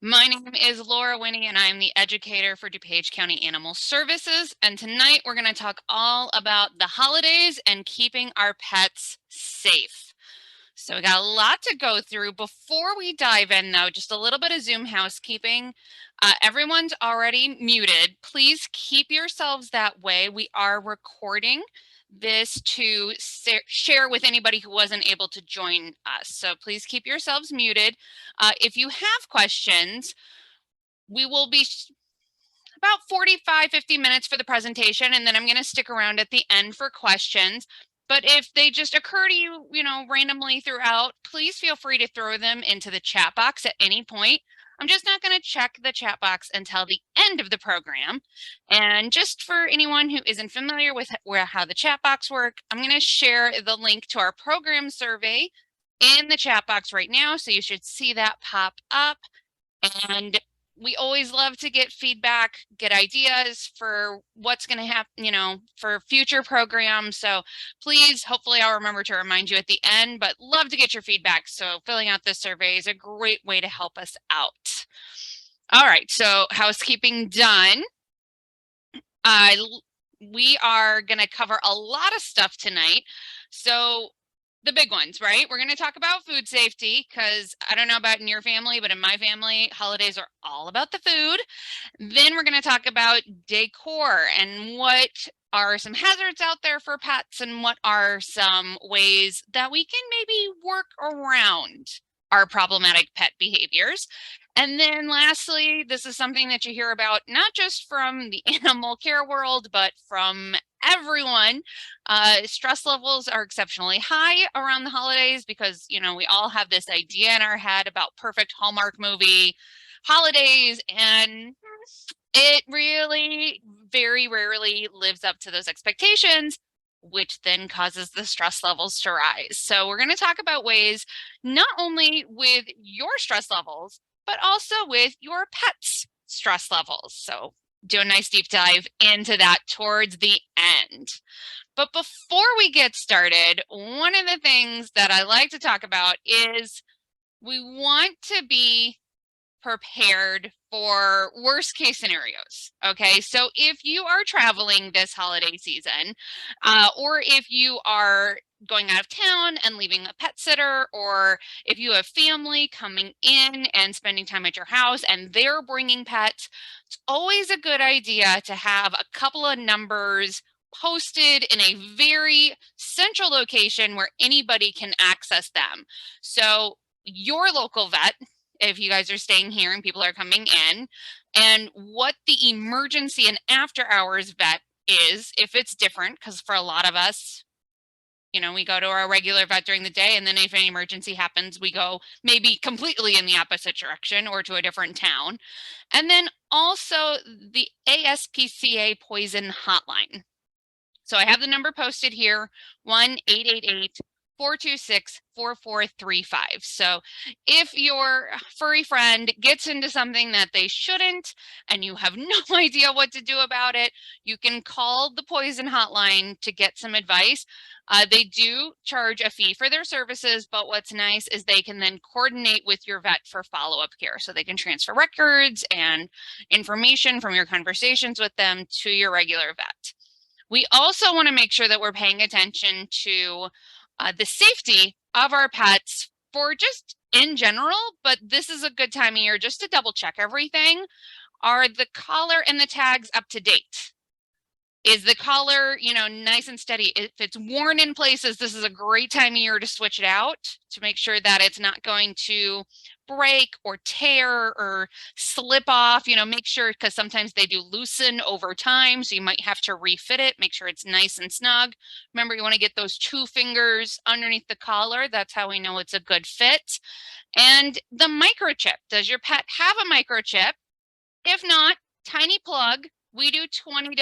My name is Laura Winnie, and I'm the educator for DuPage County Animal Services. And tonight we're going to talk all about the holidays and keeping our pets safe. So we got a lot to go through. Before we dive in, though, just a little bit of Zoom housekeeping. Everyone's already muted. Please keep yourselves that way. We are recording this to share with anybody who wasn't able to join us. So please keep yourselves muted. If you have questions, we will be about 45, 50 minutes for the presentation, and then I'm going to stick around at the end for questions. But if they just occur to you, randomly throughout, please feel free to throw them into the chat box at any point. I'm just not going to check the chat box until the end of the program. And just for anyone who isn't familiar with how the chat box works, I'm going to share the link to our program survey in the chat box right now. So you should see that pop up. And we always love to get feedback, get ideas for what's going to happen, for future programs. So please, hopefully I'll remember to remind you at the end, but love to get your feedback. So filling out this survey is a great way to help us out. All right, so housekeeping done. We are going to cover a lot of stuff tonight. So the big ones, right? We're going to talk about food safety because I don't know about in your family, but in my family, holidays are all about the food. Then we're going to talk about decor and what are some hazards out there for pets and what are some ways that we can maybe work around our problematic pet behaviors. And then lastly, this is something that you hear about not just from the animal care world, but from everyone. Stress levels are exceptionally high around the holidays because, we all have this idea in our head about perfect Hallmark movie holidays, and it really very rarely lives up to those expectations, which then causes the stress levels to rise. So we're going to talk about ways not only with your stress levels, but also with your pet's stress levels. So do a nice deep dive into that towards the end. But before we get started, one of the things that I like to talk about is we want to be prepared for worst case scenarios. Okay, so if you are traveling this holiday season, or if you are going out of town and leaving a pet sitter, or if you have family coming in and spending time at your house and they're bringing pets, it's always a good idea to have a couple of numbers posted in a very central location where anybody can access them. So your local vet, if you guys are staying here and people are coming in, and what the emergency and after hours vet is, if it's different, because for a lot of us, we go to our regular vet during the day, and then if any emergency happens, we go maybe completely in the opposite direction or to a different town. And then also the ASPCA poison hotline. So I have the number posted here, 1-888-426-4435. So if your furry friend gets into something that they shouldn't and you have no idea what to do about it, you can call the poison hotline to get some advice. They do charge a fee for their services, but what's nice is they can then coordinate with your vet for follow-up care. So they can transfer records and information from your conversations with them to your regular vet. We also want to make sure that we're paying attention to the safety of our pets for just in general, but this is a good time of year just to double check everything. Are the collar and the tags up to date? Is the collar, nice and steady? If it's worn in places, this is a great time of year to switch it out to make sure that it's not going to break or tear or slip off. Make sure, because sometimes they do loosen over time, so you might have to refit it. Make sure it's nice and snug. Remember, you want to get those 2 fingers underneath the collar. That's how we know it's a good fit. And the microchip. Does your pet have a microchip? If not, tiny plug. We do $20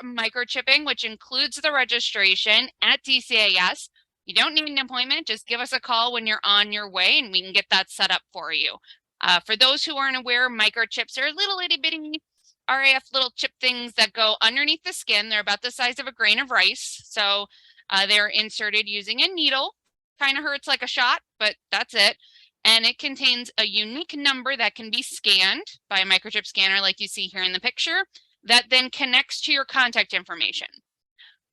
microchipping, which includes the registration at DCAS. You don't need an appointment. Just give us a call when you're on your way and we can get that set up for you. For those who aren't aware, microchips are little itty bitty RAF little chip things that go underneath the skin. They're about the size of a grain of rice. So they're inserted using a needle. Kind of hurts like a shot, but that's it. and it contains a unique number that can be scanned by a microchip scanner like you see here in the picture that then connects to your contact information.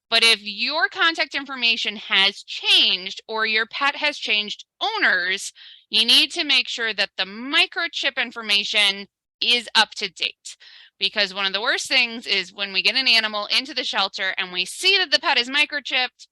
But if your contact information has changed or your pet has changed owners, you need to make sure that the microchip information is up to date. Because one of the worst things is when we get an animal into the shelter and we see that the pet is microchipped,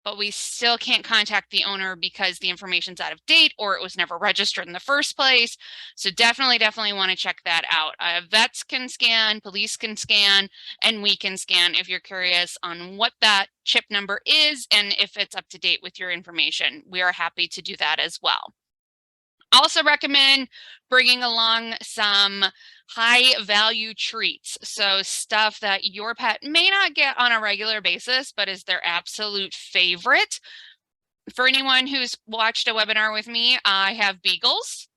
but we still can't contact the owner because the information's out of date or it was never registered in the first place. So definitely want to check that out. Vets can scan, police can scan, and we can scan if you're curious on what that chip number is and if it's up to date with your information. We are happy to do that as well. Also recommend bringing along some high value treats. So stuff that your pet may not get on a regular basis, but is their absolute favorite. For anyone who's watched a webinar with me, I have beagles.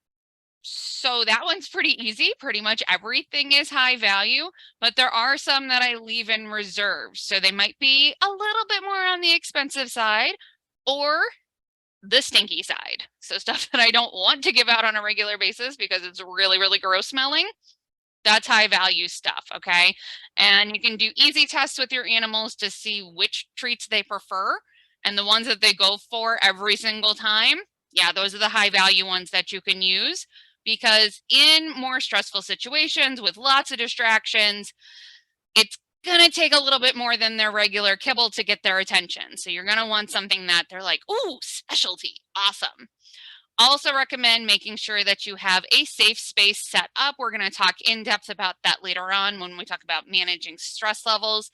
So that one's pretty easy. Pretty much everything is high value, but there are some that I leave in reserve. So they might be a little bit more on the expensive side or the stinky side. So stuff that I don't want to give out on a regular basis because it's really gross smelling. That's high value stuff, okay? And you can do easy tests with your animals to see which treats they prefer, and the ones that they go for every single time, yeah, those are the high value ones that you can use, because in more stressful situations with lots of distractions, it's gonna take a little bit more than their regular kibble to get their attention. So you're gonna want something that they're like, ooh, specialty, awesome. Also recommend making sure that you have a safe space set up. We're gonna talk in depth about that later on when we talk about managing stress levels.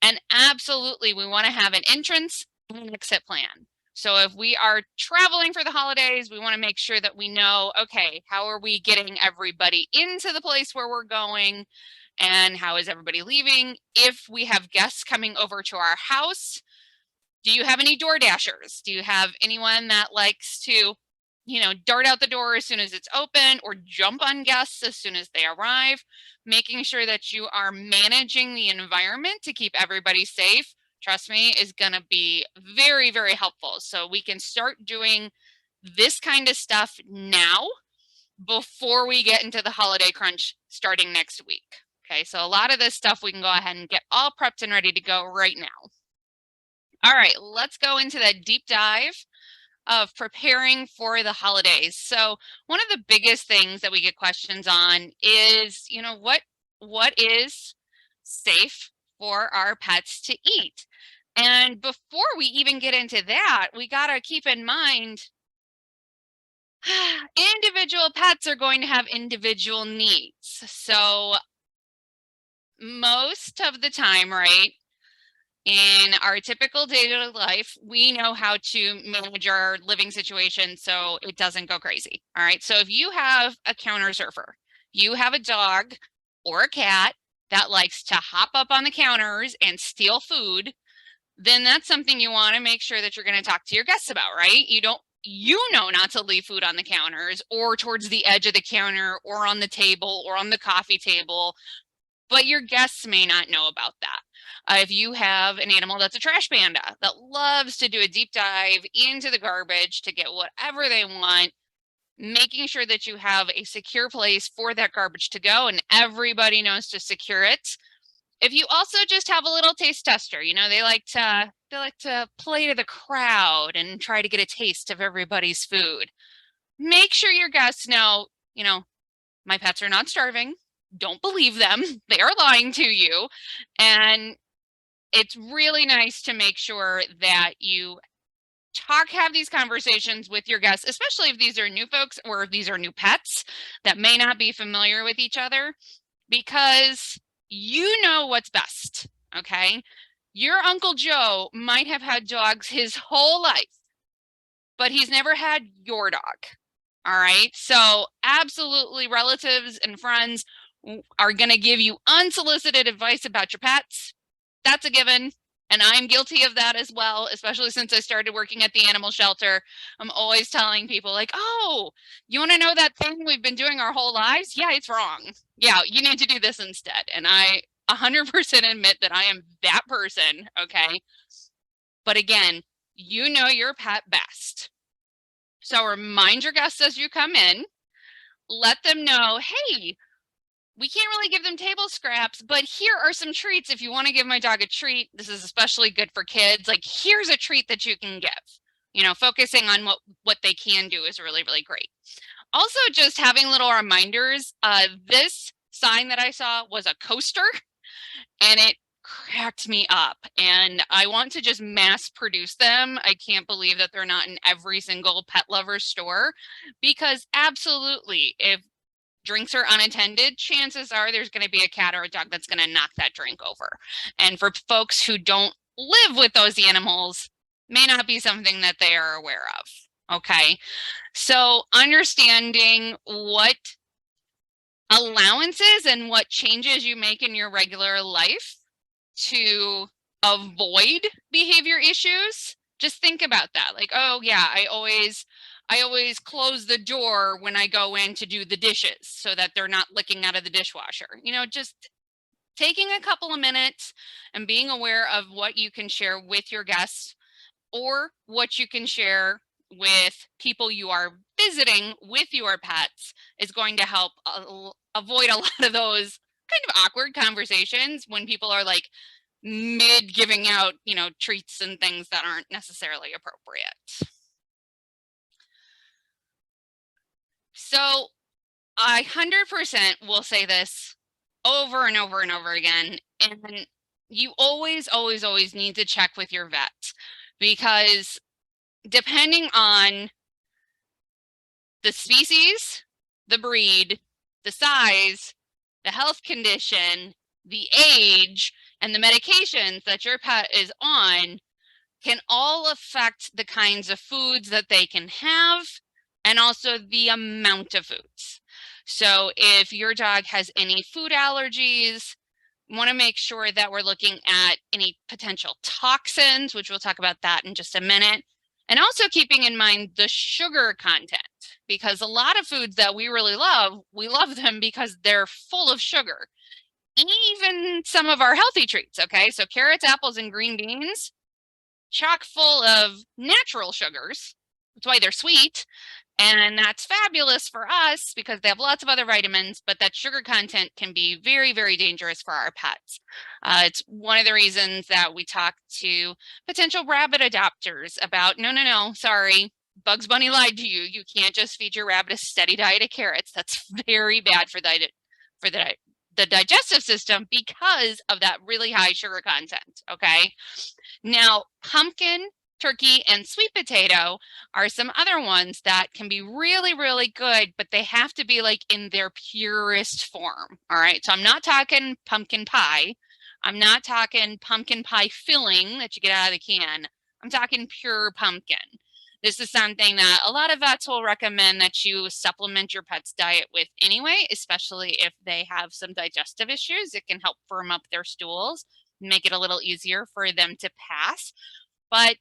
And absolutely, we wanna have an entrance and an exit plan. So if we are traveling for the holidays, we wanna make sure that we know, okay, how are we getting everybody into the place where we're going? And how is everybody leaving? If we have guests coming over to our house, do you have any door dashers? Do you have anyone that likes to, dart out the door as soon as it's open or jump on guests as soon as they arrive? Making sure that you are managing the environment to keep everybody safe, trust me, is gonna be very helpful. So we can start doing this kind of stuff now before we get into the holiday crunch starting next week. Okay, so a lot of this stuff we can go ahead and get all prepped and ready to go right now. All right, let's go into that deep dive of preparing for the holidays. So one of the biggest things that we get questions on is, what is safe for our pets to eat? And before we even get into that, we got to keep in mind individual pets are going to have individual needs. So most of the time, right, in our typical day-to-day life, we know how to manage our living situation so it doesn't go crazy. All right. So if you have a counter surfer, you have a dog or a cat that likes to hop up on the counters and steal food, then that's something you want to make sure that you're going to talk to your guests about, right? You know not to leave food on the counters or towards the edge of the counter or on the table or on the coffee table, but your guests may not know about that. If you have an animal that's a trash panda that loves to do a deep dive into the garbage to get whatever they want, making sure that you have a secure place for that garbage to go and everybody knows to secure it. If you also just have a little taste tester, they like to play to the crowd and try to get a taste of everybody's food. Make sure your guests know, my pets are not starving. Don't believe them. They are lying to you. And it's really nice to make sure that you have these conversations with your guests, especially if these are new folks or if these are new pets that may not be familiar with each other, because you know what's best, okay? Your Uncle Joe might have had dogs his whole life, but he's never had your dog, all right? So absolutely, relatives and friends are going to give you unsolicited advice about your pets. That's a given. And I'm guilty of that as well, especially since I started working at the animal shelter. I'm always telling people like, oh, you want to know that thing we've been doing our whole lives? Yeah, it's wrong. Yeah, you need to do this instead. And I 100% admit that I am that person, okay? But again, you know your pet best. So remind your guests as you come in, let them know, hey, we can't really give them table scraps, but here are some treats. If you want to give my dog a treat, this is especially good for kids. Like, here's a treat that you can give. You know, focusing on what they can do is really, really great. Also, just having little reminders. This sign that I saw was a coaster, and it cracked me up. And I want to just mass produce them. I can't believe that they're not in every single pet lover store, because absolutely, if drinks are unattended, chances are there's going to be a cat or a dog that's going to knock that drink over. And for folks who don't live with those animals, may not be something that they are aware of. Okay. So understanding what allowances and what changes you make in your regular life to avoid behavior issues. Just think about that. Like, oh yeah, I always close the door when I go in to do the dishes so that they're not licking out of the dishwasher. You know, just taking a couple of minutes and being aware of what you can share with your guests or what you can share with people you are visiting with your pets is going to help avoid a lot of those kind of awkward conversations when people are like mid giving out, you know, treats and things that aren't necessarily appropriate. So I 100% will say this over and over and over again. And you always, always, always need to check with your vet, because depending on the species, the breed, the size, the health condition, the age, and the medications that your pet is on can all affect the kinds of foods that they can have and also the amount of foods. So if your dog has any food allergies, we want to make sure that we're looking at any potential toxins, which we'll talk about that in just a minute. And also keeping in mind the sugar content, because a lot of foods that we really love, we love them because they're full of sugar. Even some of our healthy treats, okay? So carrots, apples, and green beans, chock full of natural sugars. That's why they're sweet. And that's fabulous for us because they have lots of other vitamins, but that sugar content can be very, very dangerous for our pets. It's one of the reasons that we talk to potential rabbit adopters about, no, sorry, Bugs Bunny lied to you. You can't just feed your rabbit a steady diet of carrots. That's very bad for the digestive system because of that really high sugar content, okay? Now, pumpkin, turkey, and sweet potato are some other ones that can be really, really good, but they have to be like in their purest form, all right? So I'm not talking pumpkin pie. I'm not talking pumpkin pie filling that you get out of the can. I'm talking pure pumpkin. This is something that a lot of vets will recommend that you supplement your pet's diet with anyway, especially if they have some digestive issues. It can help firm up their stools, make it a little easier for them to pass. But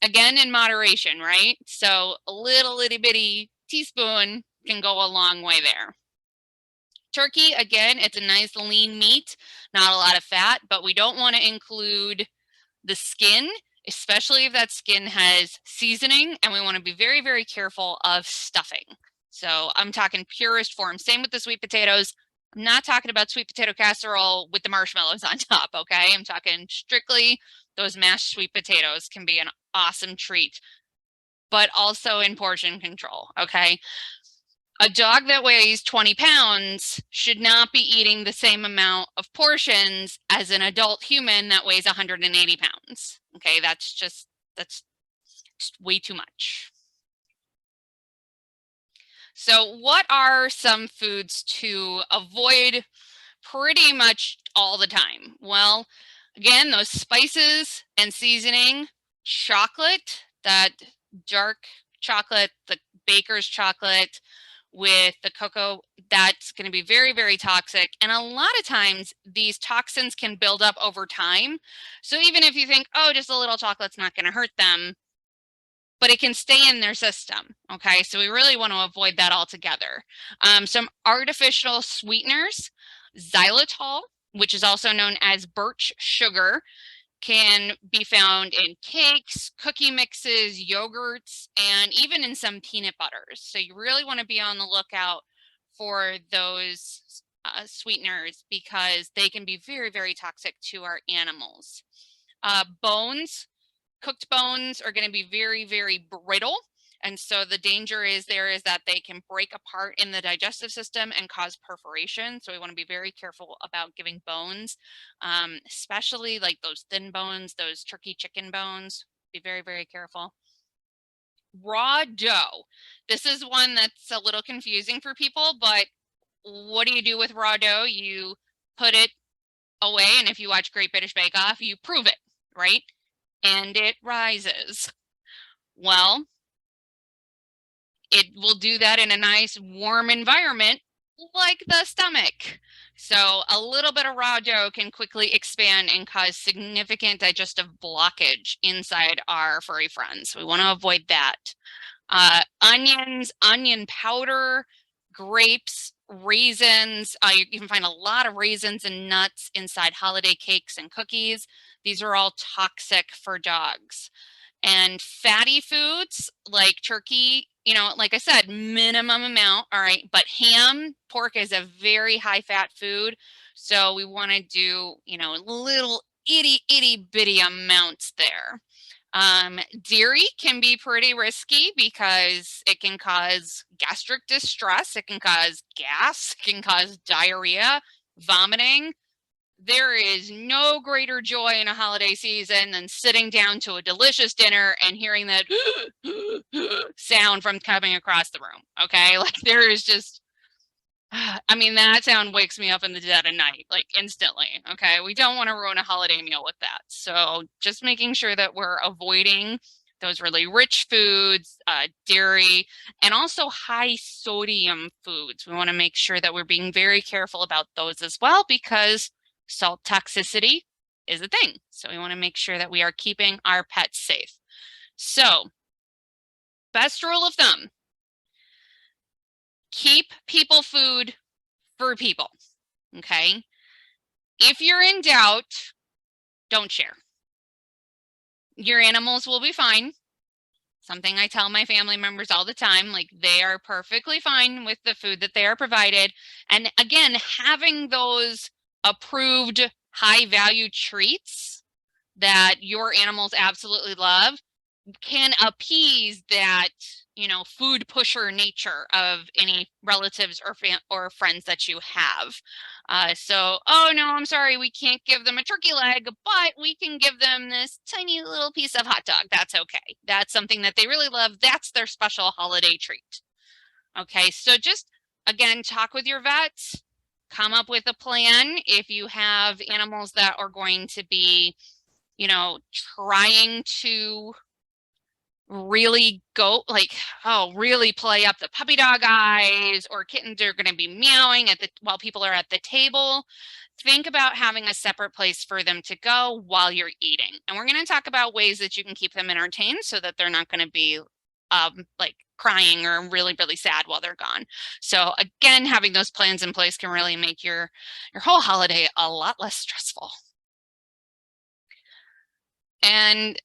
again, in moderation, right? So a little itty bitty teaspoon can go a long way there. Turkey, again, it's a nice lean meat, not a lot of fat, but we don't want to include the skin, especially if that skin has seasoning, and we want to be very, very careful of stuffing. So I'm talking purest form. Same with the sweet potatoes. I'm not talking about sweet potato casserole with the marshmallows on top, okay? I'm talking strictly those mashed sweet potatoes can be an awesome treat, but also in portion control, okay? A dog that weighs 20 pounds should not be eating the same amount of portions as an adult human that weighs 180 pounds. Okay, that's just way too much. So what are some foods to avoid pretty much all the time? Well, again, those spices and seasoning, chocolate, that dark chocolate, the baker's chocolate, with the cocoa, that's going to be very, very toxic. And a lot of times these toxins can build up over time. So even if you think, oh, just a little chocolate's not going to hurt them, but it can stay in their system. Okay, so we really want to avoid that altogether. Some artificial sweeteners, xylitol, which is also known as birch sugar, can be found in cakes, cookie mixes, yogurts, and even in some peanut butters. So you really want to be on the lookout for those sweeteners because they can be very, very toxic to our animals. Bones, cooked bones are going to be very, very brittle. And so the danger is that they can break apart in the digestive system and cause perforation. So we want to be very careful about giving bones, especially like those thin bones, those turkey chicken bones. Be very, very careful. Raw dough. This is one that's a little confusing for people, but what do you do with raw dough? You put it away, and if you watch Great British Bake Off, you prove it, right? And it rises. Well, it will do that in a nice warm environment like the stomach. So a little bit of raw dough can quickly expand and cause significant digestive blockage inside our furry friends. We want to avoid that. Onions, onion powder, grapes, raisins. You can find a lot of raisins and nuts inside holiday cakes and cookies. These are all toxic for dogs. And fatty foods like turkey, you know, like I said, minimum amount, all right, but ham, pork is a very high fat food. So we want to do, you know, little itty bitty amounts there. Dairy can be pretty risky because it can cause gastric distress, it can cause gas, it can cause diarrhea, vomiting. There is no greater joy in a holiday season than sitting down to a delicious dinner and hearing that sound from coming across the room. Okay, like there is just, I mean, that sound wakes me up in the dead of night, like instantly. Okay, we don't want to ruin a holiday meal with that. So just making sure that we're avoiding those really rich foods, dairy, and also high sodium foods. We want to make sure that we're being very careful about those as well because salt toxicity is a thing. So we want to make sure that we are keeping our pets safe. So, best rule of thumb, keep people food for people, okay? If you're in doubt, don't share. Your animals will be fine. Something I tell my family members all the time, like they are perfectly fine with the food that they are provided. And again, having those approved high value treats that your animals absolutely love can appease that, you know, food pusher nature of any relatives or friends that you have. So, oh no, I'm sorry, we can't give them a turkey leg, but we can give them this tiny little piece of hot dog. That's okay. That's something that they really love. That's their special holiday treat. Okay, so just again, talk with your vets, come up with a plan. If you have animals that are going to be, you know, trying to really go like, oh, really play up the puppy dog eyes, or kittens are going to be meowing at the while people are at the table, think about having a separate place for them to go while you're eating. And we're going to talk about ways that you can keep them entertained so that they're not going to be like crying or really, really sad while they're gone. So again, having those plans in place can really make your whole holiday a lot less stressful. And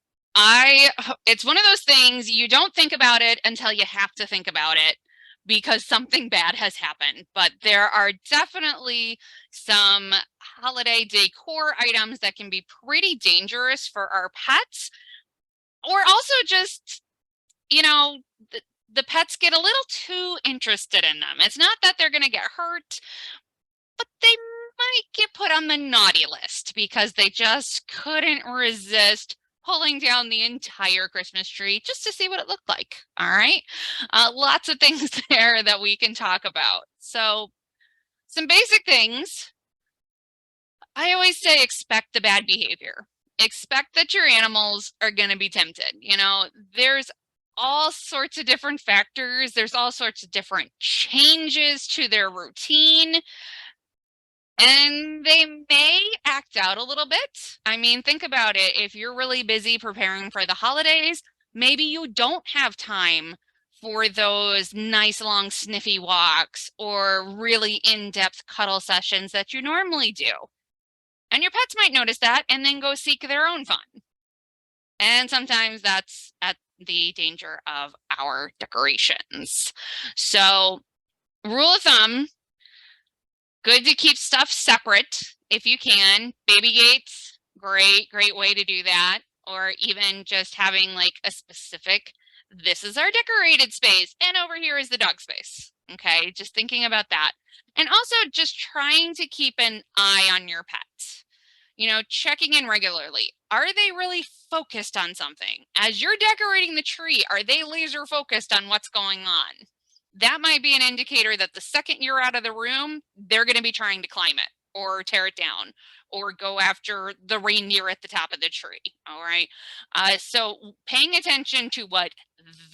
it's one of those things you don't think about it until you have to think about it because something bad has happened. But there are definitely some holiday decor items that can be pretty dangerous for our pets, or also just, you know, the pets get a little too interested in them. It's not that they're going to get hurt, but they might get put on the naughty list because they just couldn't resist pulling down the entire Christmas tree just to see what it looked like. All right. Lots of things there that we can talk about. So some basic things. I always say expect the bad behavior. Expect that your animals are going to be tempted. You know, there's all sorts of different factors. There's all sorts of different changes to their routine. And they may act out a little bit. I mean, think about it. If you're really busy preparing for the holidays, maybe you don't have time for those nice long sniffy walks or really in-depth cuddle sessions that you normally do. And your pets might notice that and then go seek their own fun. And sometimes that's at the danger of our decorations. So, rule of thumb, good to keep stuff separate if you can. Baby gates, great way to do that. Or even just having like a specific, this is our decorated space, and over here is the dog space. Okay, just thinking about that. And also just trying to keep an eye on your pet. You know, checking in regularly. Are they really focused on something? As you're decorating the tree, are they laser focused on what's going on? That might be an indicator that the second you're out of the room, they're going to be trying to climb it or tear it down or go after the reindeer at the top of the tree. All right. So paying attention to what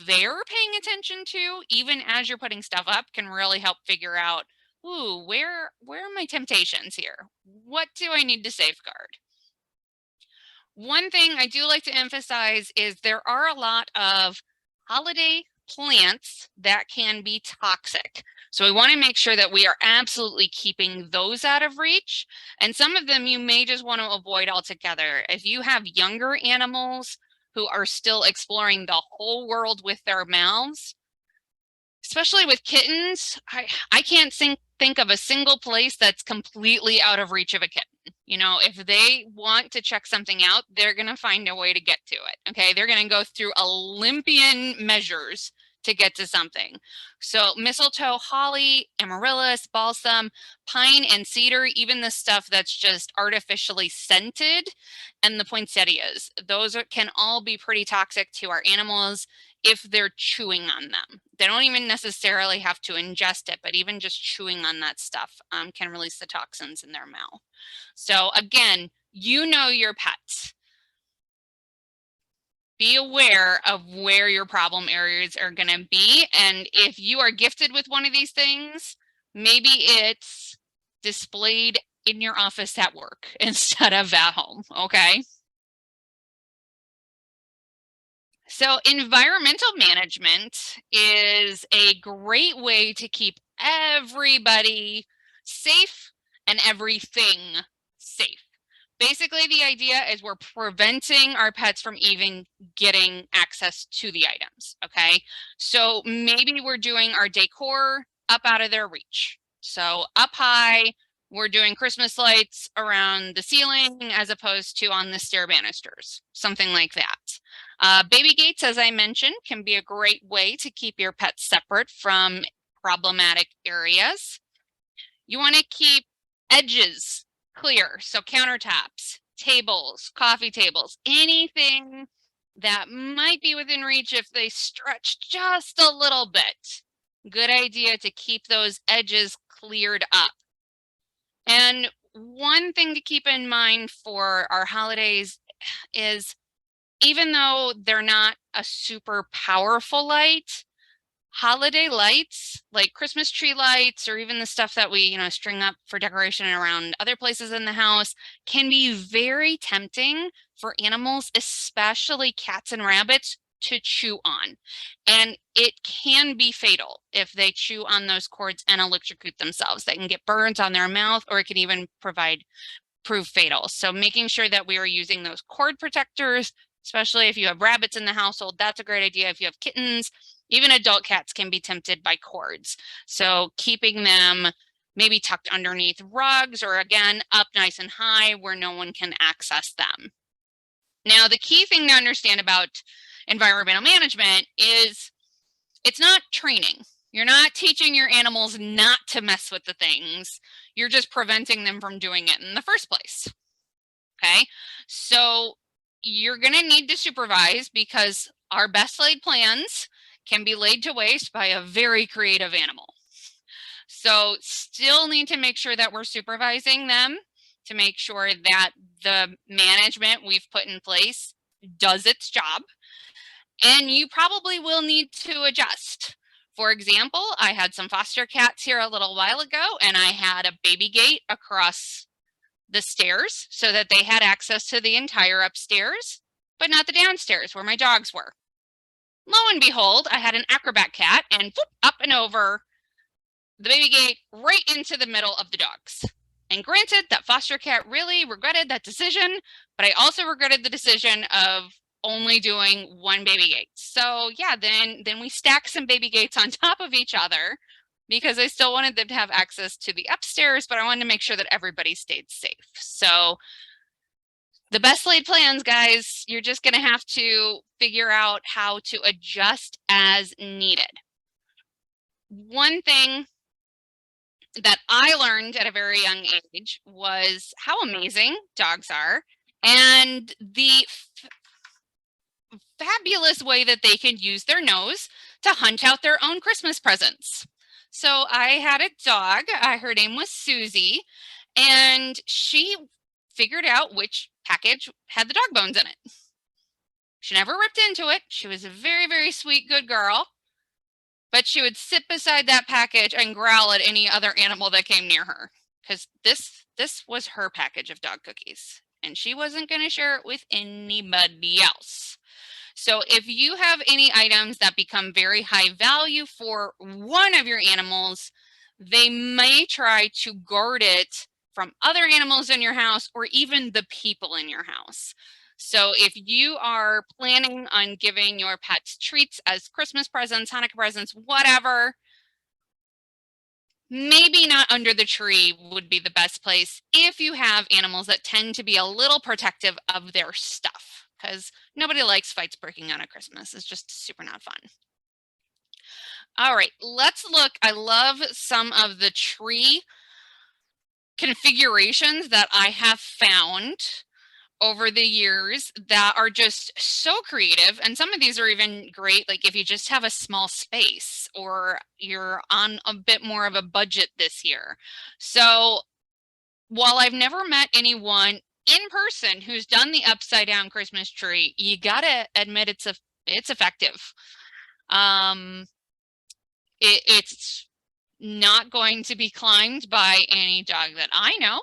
they're paying attention to, even as you're putting stuff up, can really help figure out, ooh, where are my temptations here? What do I need to safeguard? One thing I do like to emphasize is there are a lot of holiday plants that can be toxic. So we want to make sure that we are absolutely keeping those out of reach. And some of them you may just want to avoid altogether. If you have younger animals who are still exploring the whole world with their mouths, especially with kittens, I can't think of a single place that's completely out of reach of a kitten. You know, if they want to check something out, they're going to find a way to get to it. Okay. They're going to go through Olympian measures to get to something. So mistletoe, holly, amaryllis, balsam, pine, and cedar, even the stuff that's just artificially scented, and the poinsettias, those can all be pretty toxic to our animals if they're chewing on them. They don't even necessarily have to ingest it, but even just chewing on that stuff can release the toxins in their mouth. So again, you know your pets. Be aware of where your problem areas are going to be. And if you are gifted with one of these things, maybe it's displayed in your office at work instead of at home, okay? So environmental management is a great way to keep everybody safe and everything safe. Basically, the idea is we're preventing our pets from even getting access to the items, okay? So maybe we're doing our decor up out of their reach. So up high, we're doing Christmas lights around the ceiling as opposed to on the stair banisters, something like that. Baby gates, as I mentioned, can be a great way to keep your pets separate from problematic areas. You want to keep edges clear, so countertops, tables, coffee tables, anything that might be within reach if they stretch just a little bit. Good idea to keep those edges cleared up. And one thing to keep in mind for our holidays is, even though they're not a super powerful light, holiday lights like Christmas tree lights, or even the stuff that we, string up for decoration around other places in the house, can be very tempting for animals, especially cats and rabbits, to chew on. And it can be fatal if they chew on those cords and electrocute themselves. They can get burns on their mouth, or it can even prove fatal. So making sure that we are using those cord protectors, especially if you have rabbits in the household, that's a great idea. If you have kittens, even adult cats can be tempted by cords. So keeping them maybe tucked underneath rugs, or again, up nice and high where no one can access them. Now, the key thing to understand about environmental management is it's not training. You're not teaching your animals not to mess with the things. You're just preventing them from doing it in the first place. Okay, so you're going to need to supervise, because our best laid plans can be laid to waste by a very creative animal. So still need to make sure that we're supervising them to make sure that the management we've put in place does its job. And you probably will need to adjust. For example, I had some foster cats here a little while ago, and I had a baby gate across the stairs so that they had access to the entire upstairs, but not the downstairs where my dogs were. Lo and behold, I had an acrobat cat, and whoop, up and over the baby gate right into the middle of the dogs. And granted, that foster cat really regretted that decision, but I also regretted the decision of only doing one baby gate. So yeah, then we stacked some baby gates on top of each other because I still wanted them to have access to the upstairs, but I wanted to make sure that everybody stayed safe. So the best laid plans, guys, you're just going to have to figure out how to adjust as needed. One thing that I learned at a very young age was how amazing dogs are and the fabulous way that they can use their nose to hunt out their own Christmas presents. So I had a dog, her name was Susie, and she figured out which package had the dog bones in it. She never ripped into it. She was a very, very sweet, good girl. But she would sit beside that package and growl at any other animal that came near her. Because this was her package of dog cookies. And she wasn't going to share it with anybody else. So if you have any items that become very high value for one of your animals, they may try to guard it from other animals in your house or even the people in your house. So if you are planning on giving your pets treats as Christmas presents, Hanukkah presents, whatever, maybe not under the tree would be the best place if you have animals that tend to be a little protective of their stuff, because nobody likes fights breaking out at Christmas. It's just super not fun. All right, let's look. I love some of the tree configurations that I have found over the years that are just so creative. And some of these are even great, like if you just have a small space or you're on a bit more of a budget this year. So while I've never met anyone in person who's done the upside down Christmas tree, you gotta admit it's effective. It's not going to be climbed by any dog that I know.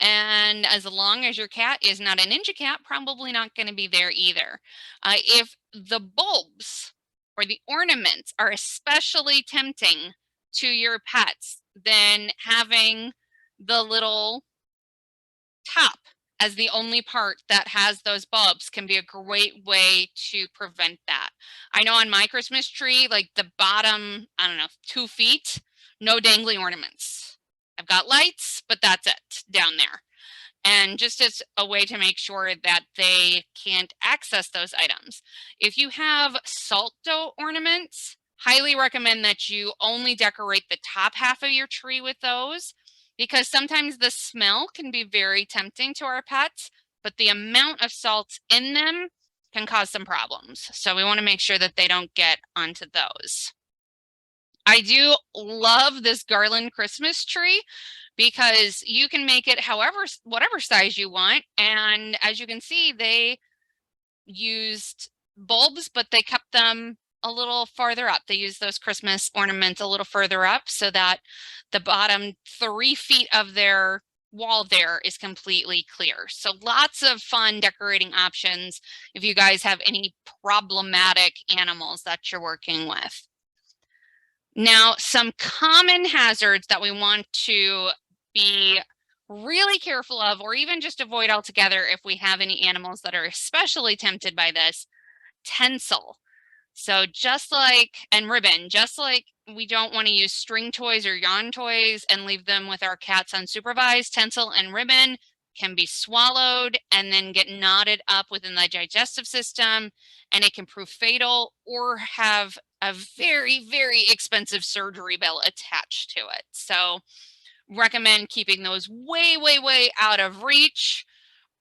And as long as your cat is not a ninja cat, probably not going to be there either. If the bulbs or the ornaments are especially tempting to your pets, then having the little top as the only part that has those bulbs can be a great way to prevent that. I know on my Christmas tree, like the bottom, I don't know, 2 feet, no dangling ornaments. I've got lights, but that's it down there. And just as a way to make sure that they can't access those items. If you have salt dough ornaments, highly recommend that you only decorate the top half of your tree with those, because sometimes the smell can be very tempting to our pets, but the amount of salt in them can cause some problems. So we want to make sure that they don't get onto those. I do love this garland Christmas tree because you can make it whatever size you want. And as you can see, they used bulbs, but they kept them a little farther up. They used those Christmas ornaments a little further up so that the bottom 3 feet of their wall there is completely clear. So lots of fun decorating options if you guys have any problematic animals that you're working with. Now, some common hazards that we want to be really careful of, or even just avoid altogether if we have any animals that are especially tempted by this: tinsel. So and ribbon, just like we don't want to use string toys or yarn toys and leave them with our cats unsupervised, tinsel and ribbon can be swallowed and then get knotted up within the digestive system, and it can prove fatal or have a very, very expensive surgery bill attached to it. So recommend keeping those way, way, way out of reach,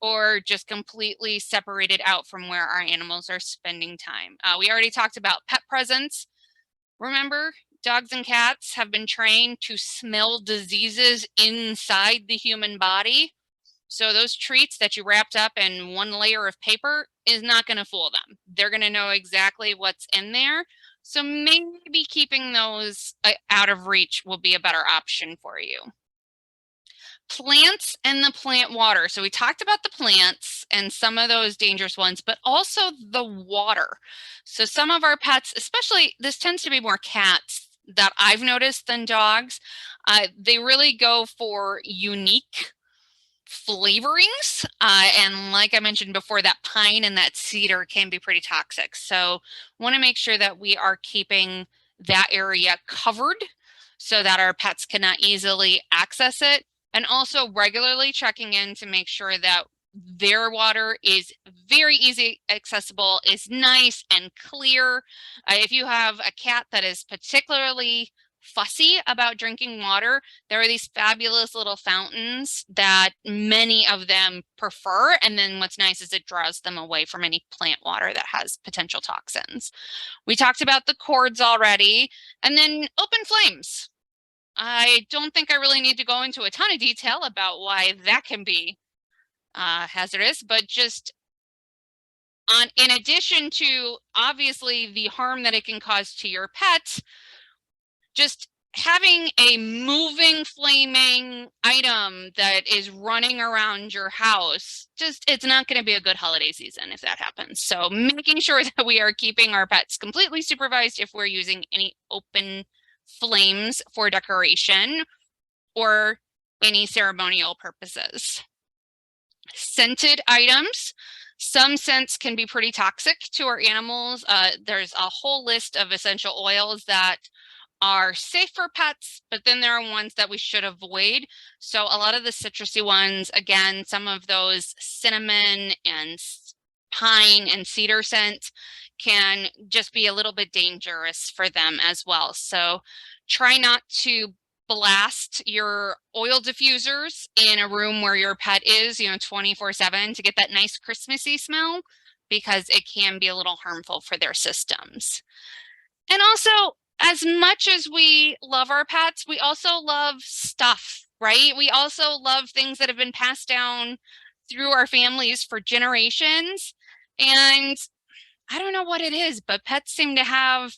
or just completely separated out from where our animals are spending time. We already talked about pet presents. Remember, dogs and cats have been trained to smell diseases inside the human body. So those treats that you wrapped up in one layer of paper is not going to fool them. They're going to know exactly what's in there. So maybe keeping those out of reach will be a better option for you. Plants and the plant water. So we talked about the plants and some of those dangerous ones, but also the water. So some of our pets, especially, this tends to be more cats that I've noticed than dogs. They really go for unique flavorings. And like I mentioned before, that pine and that cedar can be pretty toxic. So want to make sure that we are keeping that area covered so that our pets cannot easily access it. And also regularly checking in to make sure that their water is very easy accessible, is nice and clear. If you have a cat that is particularly fussy about drinking water, there are these fabulous little fountains that many of them prefer. And then what's nice is it draws them away from any plant water that has potential toxins. We talked about the cords already, and then open flames. I don't think I really need to go into a ton of detail about why that can be hazardous, but just in addition to obviously the harm that it can cause to your pet, just having a moving, flaming item that is running around your house, it's not going to be a good holiday season if that happens. So making sure that we are keeping our pets completely supervised if we're using any open flames for decoration or any ceremonial purposes. Scented items. Some scents can be pretty toxic to our animals. There's a whole list of essential oils that are safe for pets, but then there are ones that we should avoid. So a lot of the citrusy ones, again, some of those cinnamon and pine and cedar scent can just be a little bit dangerous for them as well. So try not to blast your oil diffusers in a room where your pet is, 24/7 to get that nice Christmassy smell, because it can be a little harmful for their systems. And also, as much as we love our pets, we also love stuff, right? We also love things that have been passed down through our families for generations. And I don't know what it is, but pets seem to have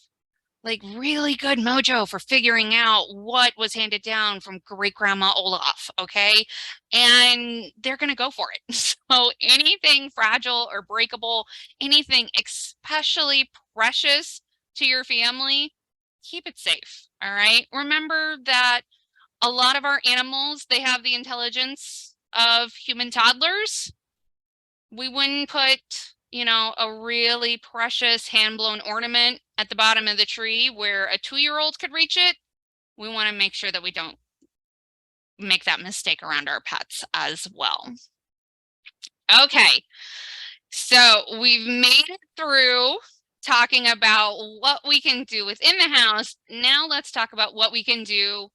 like really good mojo for figuring out what was handed down from great grandma Olaf, okay? And they're going to go for it. So anything fragile or breakable, anything especially precious to your family, keep it safe, all right? Remember that a lot of our animals, they have the intelligence of human toddlers. We wouldn't put, a really precious hand-blown ornament at the bottom of the tree where a 2-year-old could reach it. We want to make sure that we don't make that mistake around our pets as well. Okay, so we've made it through talking about what we can do within the house. Now let's talk about what we can do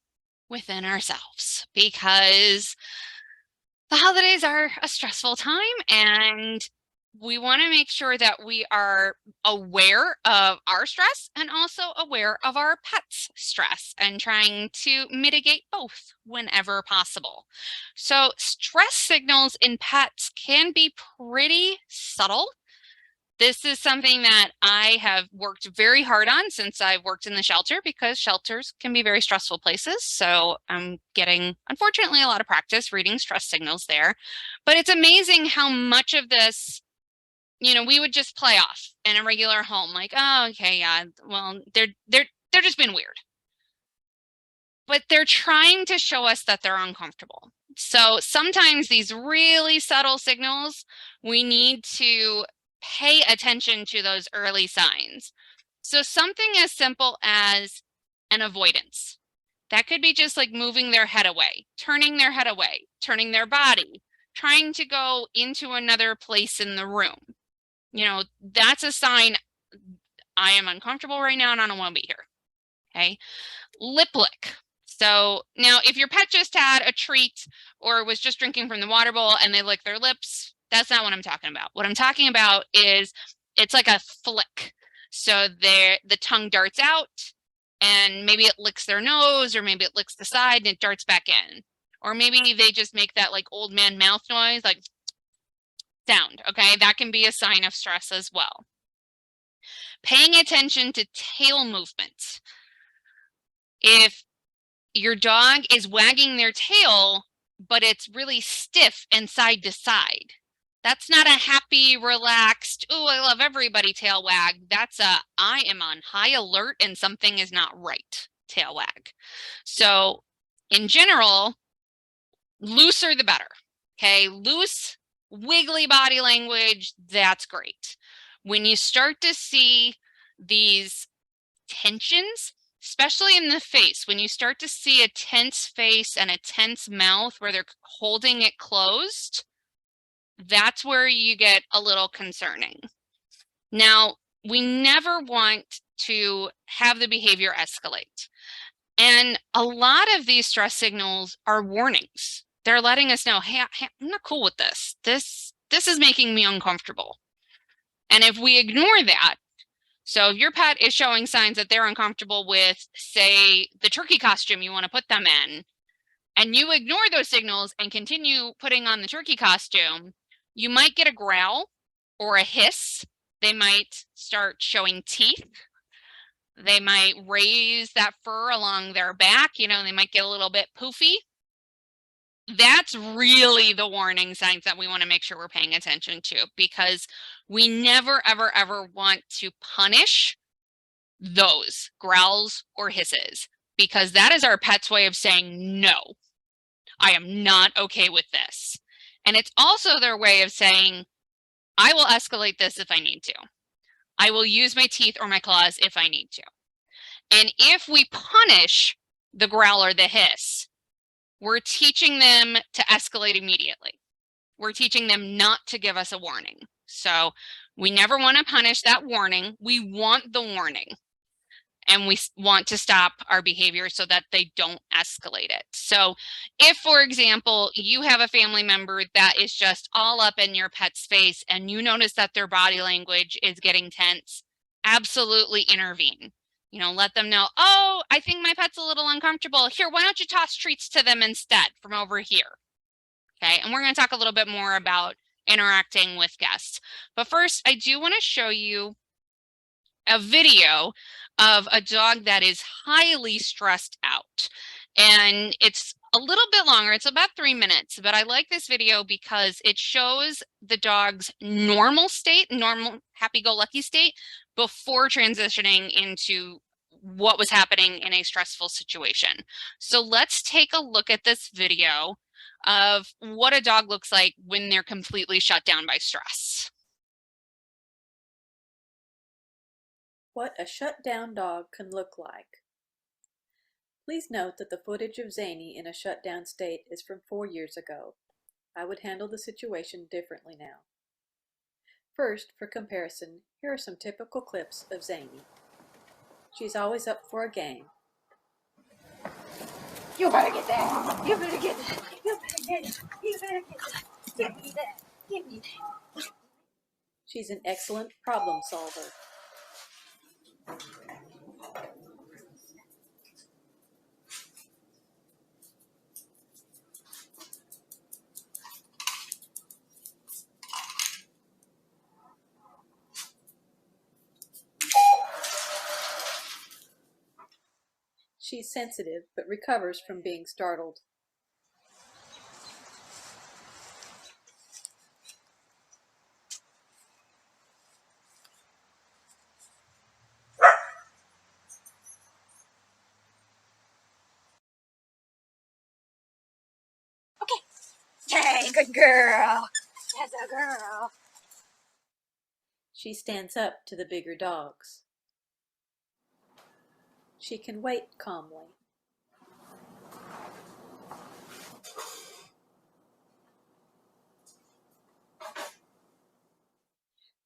within ourselves, because the holidays are a stressful time and we want to make sure that we are aware of our stress and also aware of our pets' stress and trying to mitigate both whenever possible. So stress signals in pets can be pretty subtle. This is something that I have worked very hard on since I've worked in the shelter, because shelters can be very stressful places. So I'm getting, unfortunately, a lot of practice reading stress signals there. But it's amazing how much of this, we would just play off in a regular home, like, oh, okay, yeah, well, they're just being weird. But they're trying to show us that they're uncomfortable. So sometimes these really subtle signals, we need to pay attention to those early signs. So something as simple as an avoidance. That could be just like moving their head away, turning their head away, turning their body, trying to go into another place in the room. That's a sign I am uncomfortable right now and I don't want to be here. Okay. Lip lick. So now if your pet just had a treat or was just drinking from the water bowl and they lick their lips, that's not what I'm talking about. What I'm talking about is it's like a flick. So the tongue darts out and maybe it licks their nose, or maybe it licks the side and it darts back in. Or maybe they just make that like old man mouth noise, like sound, okay? That can be a sign of stress as well. Paying attention to tail movements. If your dog is wagging their tail, but it's really stiff and side to side, that's not a happy, relaxed, oh, I love everybody tail wag. That's I am on high alert and something is not right. tail wag. So in general, looser the better. Okay, loose, wiggly body language, that's great. When you start to see these tensions, especially in the face, when you start to see a tense face and a tense mouth where they're holding it closed, that's where you get a little concerning. Now, we never want to have the behavior escalate. And a lot of these stress signals are warnings. They're letting us know, hey, I'm not cool with this. This is making me uncomfortable. And if we ignore that, so if your pet is showing signs that they're uncomfortable with, say, the turkey costume you want to put them in, and you ignore those signals and continue putting on the turkey costume, you might get a growl or a hiss. They might start showing teeth. They might raise that fur along their back. You know, they might get a little bit poofy. That's really the warning signs that we want to make sure we're paying attention to, because we never, ever, ever want to punish those growls or hisses, because that is our pet's way of saying, no, I am not okay with this. And it's also their way of saying, I will escalate this if I need to. I will use my teeth or my claws if I need to. And if we punish the growl or the hiss, we're teaching them to escalate immediately. We're teaching them not to give us a warning. So we never want to punish that warning. We want the warning. And we want to stop our behavior so that they don't escalate it. So if, for example, you have a family member that is just all up in your pet's face and you notice that their body language is getting tense, absolutely intervene. You know, let them know, oh, I think my pet's a little uncomfortable. Here, why don't you toss treats to them instead from over here? Okay, and we're going to talk a little bit more about interacting with guests. But first, I do want to show you a video of a dog that is highly stressed out. And it's a little bit longer, it's about 3 minutes, but I like this video because it shows the dog's normal state, normal happy-go-lucky state, before transitioning into what was happening in a stressful situation. So let's take a look at this video of what a dog looks like when they're completely shut down by stress. What a shut-down dog can look like. Please note that the footage of Zany in a shut-down state is from 4 years ago. I would handle the situation differently now. First, for comparison, here are some typical clips of Zany. She's always up for a game. You better get that. You better get that. You better get it. You better get that. Give me that. Give me that. She's an excellent problem solver. She's sensitive, but recovers from being startled. Hey, good girl. That's a girl. She stands up to the bigger dogs. She can wait calmly.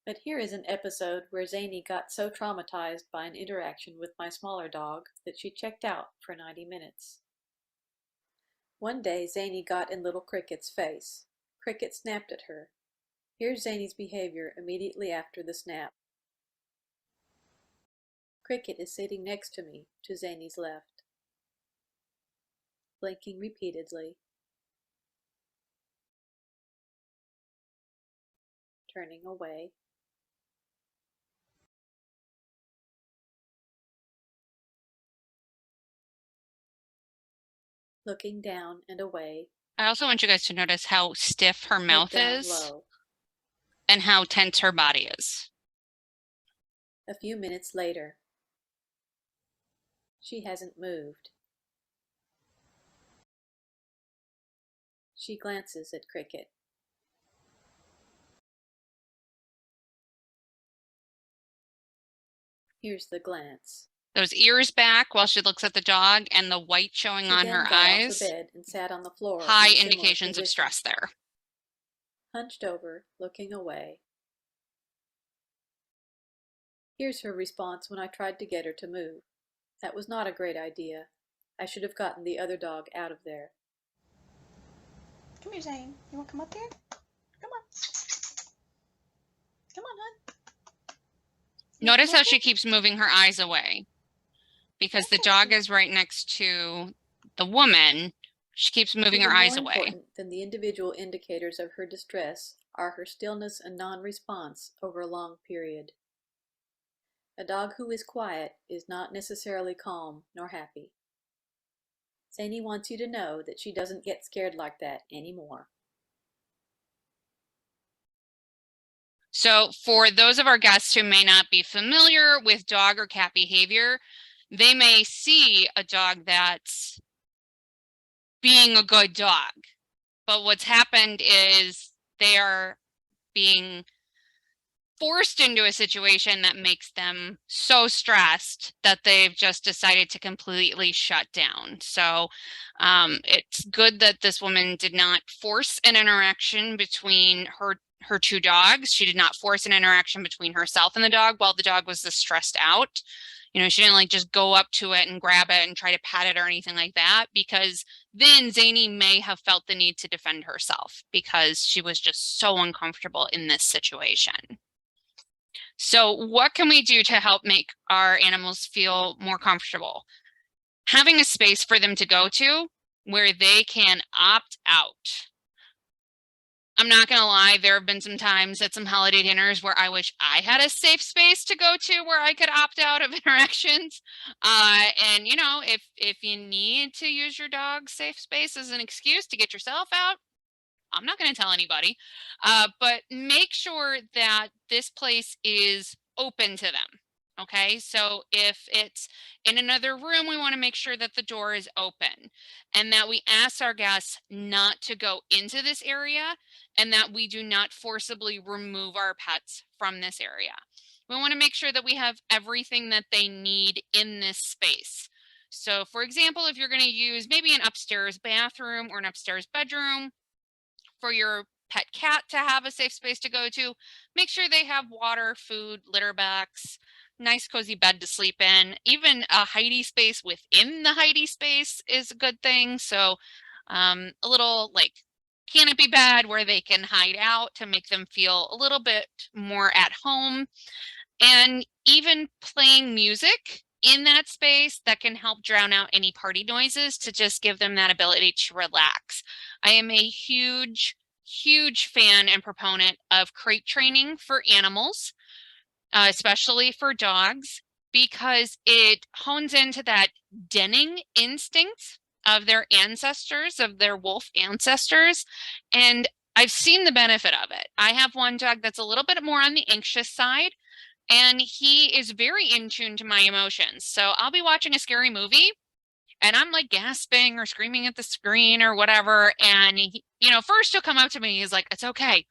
But here is an episode where Zany got so traumatized by an interaction with my smaller dog that she checked out for 90 minutes. One day, Zany got in little Cricket's face. Cricket snapped at her. Here's Zany's behavior immediately after the snap. Cricket is sitting next to me, to Zany's left, blinking repeatedly, turning away. Looking down and away. I also want you guys to notice how stiff her mouth is Low. and how tense her body is. A few minutes later. She hasn't moved. She glances at Cricket. Here's the glance. Those ears back while she looks at the dog and the white showing She on then her got off the eyes. bed and sat on the floor High in a similar indications of position, stress there. hunched over, looking away. Here's her response when I tried to get her to move. That was not a great idea. I should have gotten the other dog out of there. Come here, Zane. You want to come up here? Come on. Come on, hon. Notice how she keeps moving her eyes away. Because the dog is right next to the woman, she keeps moving her eyes away. More important than the individual indicators of her distress are her stillness and non-response over a long period. A dog who is quiet is not necessarily calm nor happy. Zany wants you to know that she doesn't get scared like that anymore. So for those of our guests who may not be familiar with dog or cat behavior, they may see a dog that's being a good dog. But what's happened is they are being forced into a situation that makes them so stressed that they've just decided to completely shut down. So it's good that this woman did not force an interaction between her two dogs. She did not force an interaction between herself and the dog while the dog was this stressed out. You know, she didn't like just go up to it and grab it and try to pat it or anything like that, because then Zany may have felt the need to defend herself because she was just so uncomfortable in this situation. So what can we do to help make our animals feel more comfortable? Having a space for them to go to where they can opt out. I'm not going to lie, there have been some times at some holiday dinners where I wish I had a safe space to go to where I could opt out of interactions. And, you know, if you need to use your dog's safe space as an excuse to get yourself out, I'm not going to tell anybody, but make sure that this place is open to them. Okay, so if it's in another room, we want to make sure that the door is open and that we ask our guests not to go into this area and that we do not forcibly remove our pets from this area. We want to make sure that we have everything that they need in this space. So for example, if you're going to use maybe an upstairs bathroom or an upstairs bedroom, for your pet cat to have a safe space to go to, make sure they have water, food, litter box, nice cozy bed to sleep in. Even a hidey space within the hidey space is a good thing. So a little like canopy bed where they can hide out to make them feel a little bit more at home. And even playing music in that space that can help drown out any party noises to just give them that ability to relax. I am a huge fan and proponent of crate training for animals, especially for dogs, because it hones into that denning instinct of their ancestors, of their wolf ancestors. And I've seen the benefit of it. I have one dog that's a little bit more on the anxious side, and he is very in tune to my emotions. So I'll be watching a scary movie and I'm like gasping or screaming at the screen or whatever. And he, you know, first he'll come up to me. He's like, "It's okay.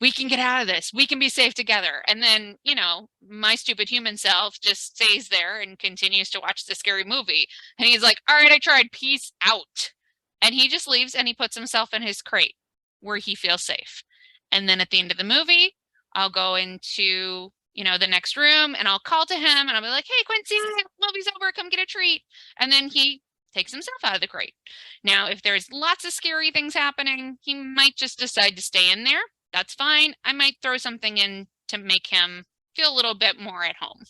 We can get out of this. We can be safe together." And then, you know, my stupid human self just stays there and continues to watch the scary movie. And he's like, "All right, I tried. Peace out." And he just leaves and he puts himself in his crate where he feels safe. And then at the end of the movie, I'll go into, you know, the next room and I'll call to him and I'll be like, "Hey, Quincy, movie's over. Come get a treat." And then he takes himself out of the crate. Now, if there's lots of scary things happening, he might just decide to stay in there. That's fine. I might throw something in to make him feel a little bit more at home.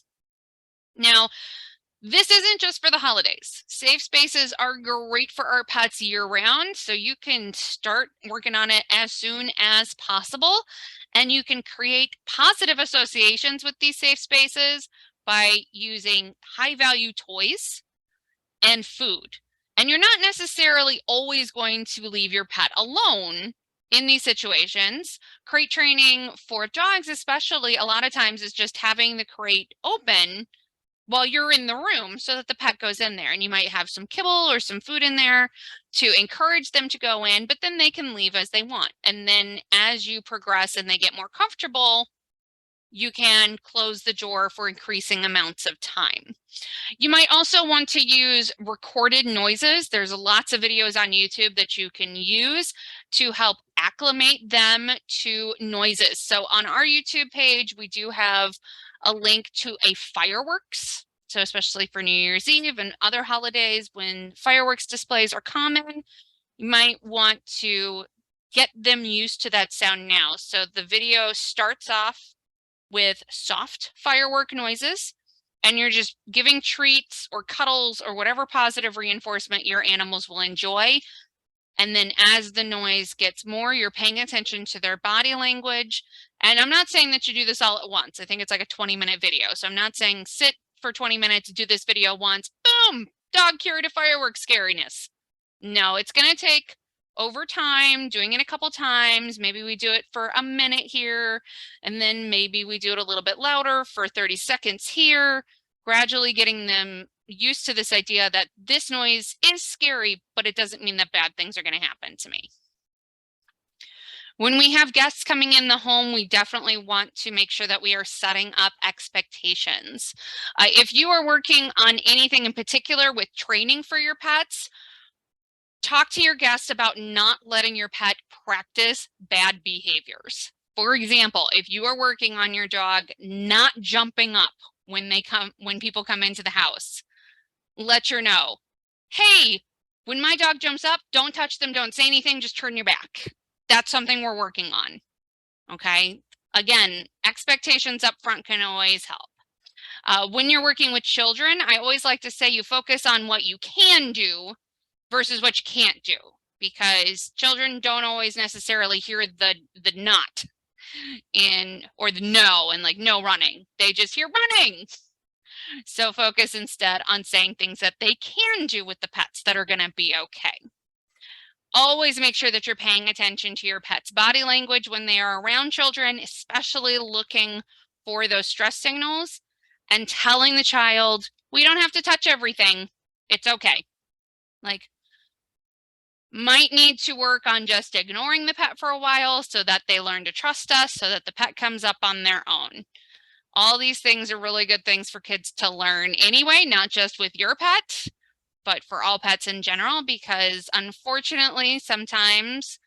Now, this isn't just for the holidays. Safe spaces are great for our pets year round, so you can start working on it as soon as possible, and you can create positive associations with these safe spaces by using high value toys and food. And you're not necessarily always going to leave your pet alone in these situations. Crate training for dogs especially a lot of times is just having the crate open while you're in the room so that the pet goes in there, and you might have some kibble or some food in there to encourage them to go in, but then they can leave as they want. And then as you progress and they get more comfortable, you can close the door for increasing amounts of time. You might also want to use recorded noises. There's lots of videos on YouTube that you can use to help acclimate them to noises. So on our YouTube page, we do have a link to a fireworks. So especially for New Year's Eve and other holidays when fireworks displays are common, you might want to get them used to that sound now. So the video starts off with soft firework noises, and you're just giving treats or cuddles or whatever positive reinforcement your animals will enjoy. And then as the noise gets more, you're paying attention to their body language. And I'm not saying that you do this all at once. I think it's like a 20-minute video. So I'm not saying sit for 20 minutes, do this video once, boom, dog cured of fireworks scariness. No, it's going to take over time, doing it a couple times. Maybe we do it for a minute here, and then maybe we do it a little bit louder for 30 seconds here, gradually getting them used to this idea that this noise is scary, but it doesn't mean that bad things are going to happen to me. When we have guests coming in the home, we definitely want to make sure that we are setting up expectations. If you are working on anything in particular with training for your pets, talk to your guests about not letting your pet practice bad behaviors. For example, if you are working on your dog not jumping up when people come into the house, let her know, hey, when my dog jumps up, don't touch them, don't say anything, just turn your back. That's something we're working on. Okay. Again, expectations up front can always help. When you're working with children, I always like to say you focus on what you can do versus what you can't do, because children don't always necessarily hear the not or the no and like no running. They just hear running. So focus instead on saying things that they can do with the pets that are going to be okay. Always make sure that you're paying attention to your pet's body language when they are around children, especially looking for those stress signals and telling the child, we don't have to touch everything. It's okay. Like, might need to work on just ignoring the pet for a while so that they learn to trust us, so that the pet comes up on their own. All these things are really good things for kids to learn anyway, not just with your pet, but for all pets in general, because unfortunately, sometimes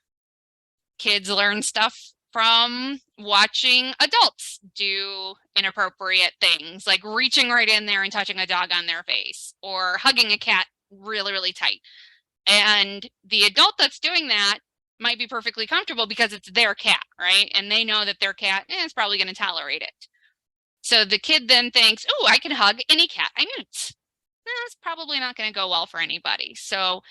kids learn stuff from watching adults do inappropriate things, like reaching right in there and touching a dog on their face or hugging a cat really, really tight. And the adult that's doing that might be perfectly comfortable because it's their cat, right? And they know that their cat is probably going to tolerate it. So the kid then thinks, oh, I can hug any cat I meet. That's probably not going to go well for anybody. So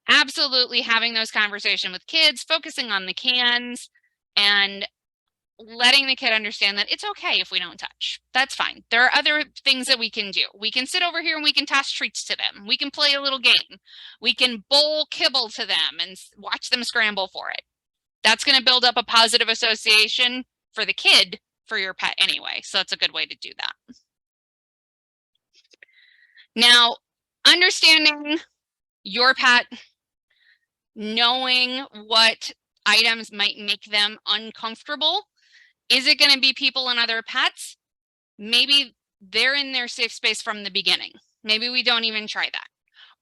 absolutely having those conversations with kids, focusing on the cans, and letting the kid understand that it's okay if we don't touch. That's fine. There are other things that we can do. We can sit over here and we can toss treats to them. We can play a little game. We can bowl kibble to them and watch them scramble for it. That's going to build up a positive association for the kid for your pet anyway. So that's a good way to do that. Now, understanding your pet, knowing what items might make them uncomfortable. Is it going to be people and other pets? Maybe they're in their safe space from the beginning. Maybe we don't even try that.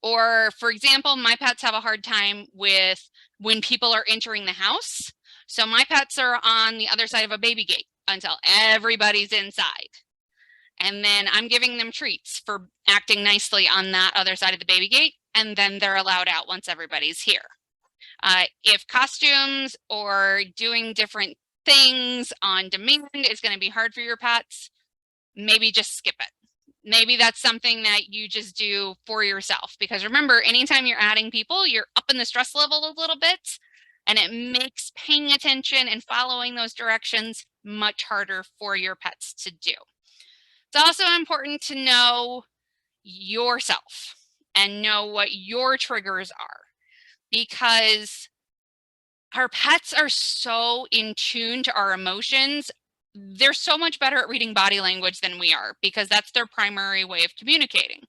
Or for example, my pets have a hard time with when people are entering the house. So my pets are on the other side of a baby gate until everybody's inside. And then I'm giving them treats for acting nicely on that other side of the baby gate. And then they're allowed out once everybody's here. If costumes or doing different things on demand is going to be hard for your pets, maybe just skip it. Maybe that's something that you just do for yourself, because remember, anytime you're adding people, you're up in the stress level a little bit, and it makes paying attention and following those directions much harder for your pets to do. It's also important to know yourself and know what your triggers are, because our pets are so in tune to our emotions. they're so much better at reading body language than we are because that's their primary way of communicating.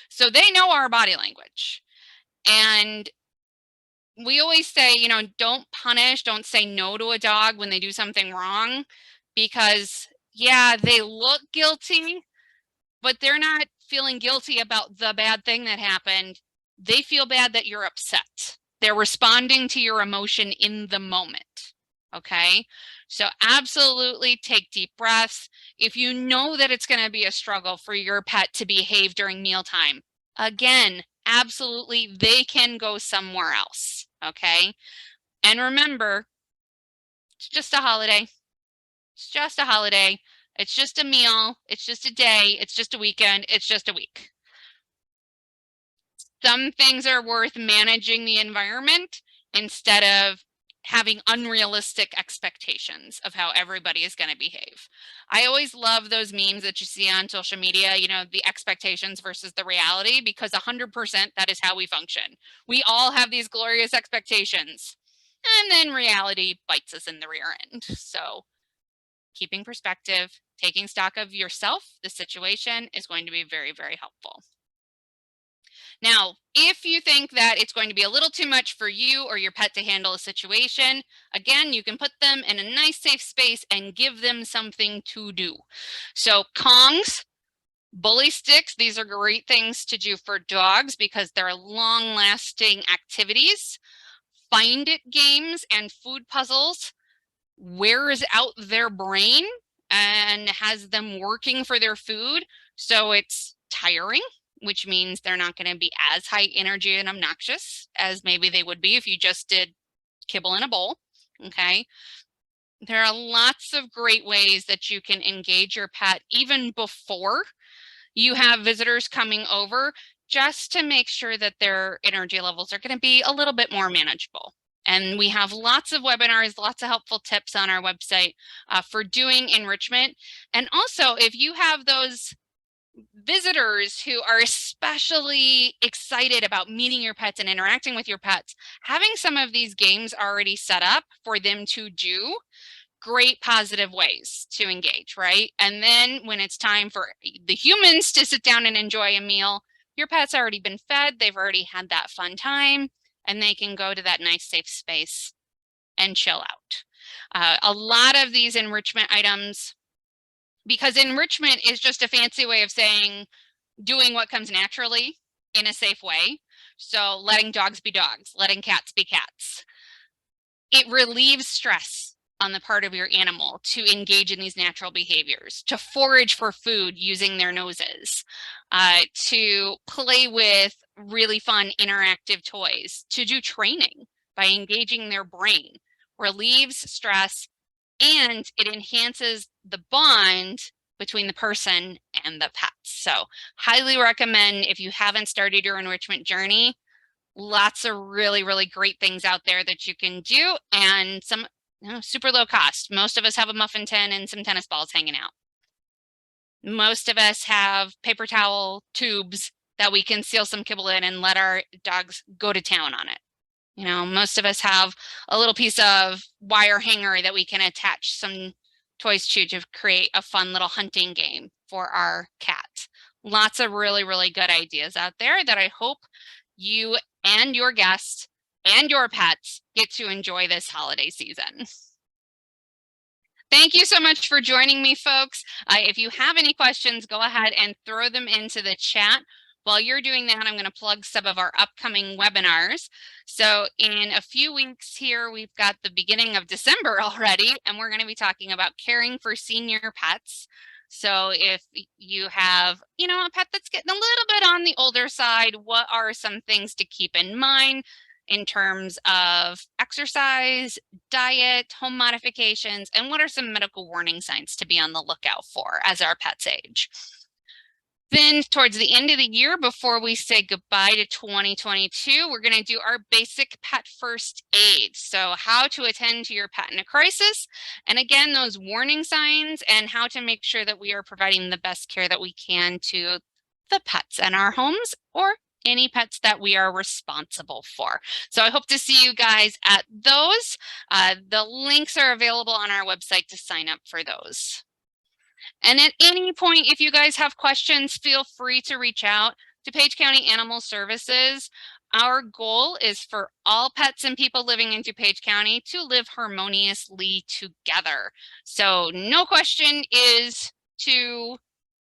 So they know our body language. And we always say, you know, don't punish, don't say no to a dog when they do something wrong because, yeah, they look guilty, but they're not feeling guilty about the bad thing that happened. They feel bad that you're upset. They're responding to your emotion in the moment. Okay. So absolutely take deep breaths. If you know that it's going to be a struggle for your pet to behave during mealtime, again, absolutely, they can go somewhere else. Okay. And remember, it's just a holiday. It's just a holiday. It's just a meal. It's just a day. It's just a weekend. It's just a week. Some things are worth managing the environment instead of having unrealistic expectations of how everybody is going to behave. I always love those memes that you see on social media, you know, the expectations versus the reality, because 100% that is how we function. We all have these glorious expectations, and then reality bites us in the rear end. So keeping perspective, taking stock of yourself, the situation is going to be very, very helpful. Now, if you think that it's going to be a little too much for you or your pet to handle a situation, again, you can put them in a nice safe space and give them something to do. So Kongs, bully sticks, these are great things to do for dogs because they're long-lasting activities. Find it games and food puzzles wears out their brain and has them working for their food. So it's tiring, which means they're not going to be as high energy and obnoxious as maybe they would be if you just did kibble in a bowl. Okay. There are lots of great ways that you can engage your pet even before you have visitors coming over, just to make sure that their energy levels are going to be a little bit more manageable. And we have lots of webinars, lots of helpful tips on our website for doing enrichment. And also, if you have those visitors who are especially excited about meeting your pets and interacting with your pets, having some of these games already set up for them to do, great positive ways to engage, right? And then when it's time for the humans to sit down and enjoy a meal, your pet's already been fed, they've already had that fun time, and they can go to that nice safe space and chill out. A lot of these enrichment items, because enrichment is just a fancy way of saying doing what comes naturally in a safe way. So letting dogs be dogs, letting cats be cats. It relieves stress on the part of your animal to engage in these natural behaviors, to forage for food using their noses, to play with really fun interactive toys, to do training by engaging their brain, relieves stress, and it enhances the bond between the person and the pets. So highly recommend, if you haven't started your enrichment journey, lots of really, really great things out there that you can do, and some super low cost. Most of us have a muffin tin and some tennis balls hanging out. Most of us have paper towel tubes that we can seal some kibble in and let our dogs go to town on it. You know, most of us have a little piece of wire hanger that we can attach some toys to create a fun little hunting game for our cat. Lots of really, really good ideas out there that I hope you and your guests and your pets get to enjoy this holiday season. Thank you so much for joining me, folks. If you have any questions, go ahead and throw them into the chat. While you're doing that, I'm going to plug some of our upcoming webinars. So in a few weeks here, we've got the beginning of December already, and we're going to be talking about caring for senior pets. So if you have, you know, a pet that's getting a little bit on the older side, what are some things to keep in mind in terms of exercise, diet, home modifications, and what are some medical warning signs to be on the lookout for as our pets age? Then towards the end of the year, before we say goodbye to 2022, we're going to do our basic pet first aid. So how to attend to your pet in a crisis. And again, those warning signs and how to make sure that we are providing the best care that we can to the pets in our homes or any pets that we are responsible for. So I hope to see you guys at those. The links are available on our website to sign up for those. And at any point, if you guys have questions, feel free to reach out to DuPage County Animal Services. Our goal is for all pets and people living in DuPage County to live harmoniously together. So no question is too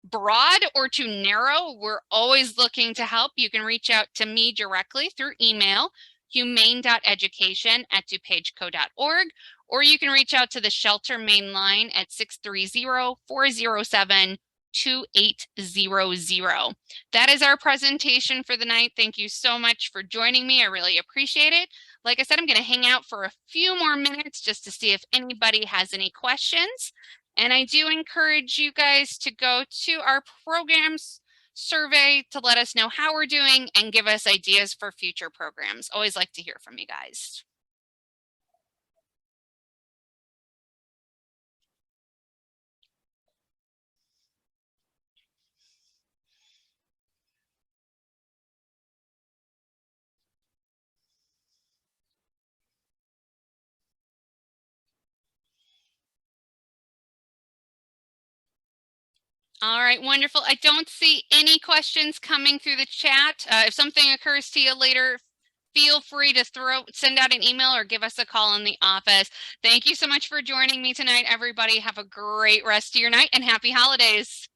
broad or too narrow. We're always looking to help. You can reach out to me directly through email, humane.education@dupageco.org, or you can reach out to the shelter main line at 630-407-2800. That is our presentation for the night. Thank you so much for joining me. I really appreciate it. Like I said, I'm going to hang out for a few more minutes just to see if anybody has any questions. And I do encourage you guys to go to our programs survey to let us know how we're doing and give us ideas for future programs. Always like to hear from you guys. All right, wonderful. I don't see any questions coming through the chat. If something occurs to you later, feel free to send out an email or give us a call in the office. Thank you so much for joining me tonight, everybody. Have a great rest of your night and happy holidays.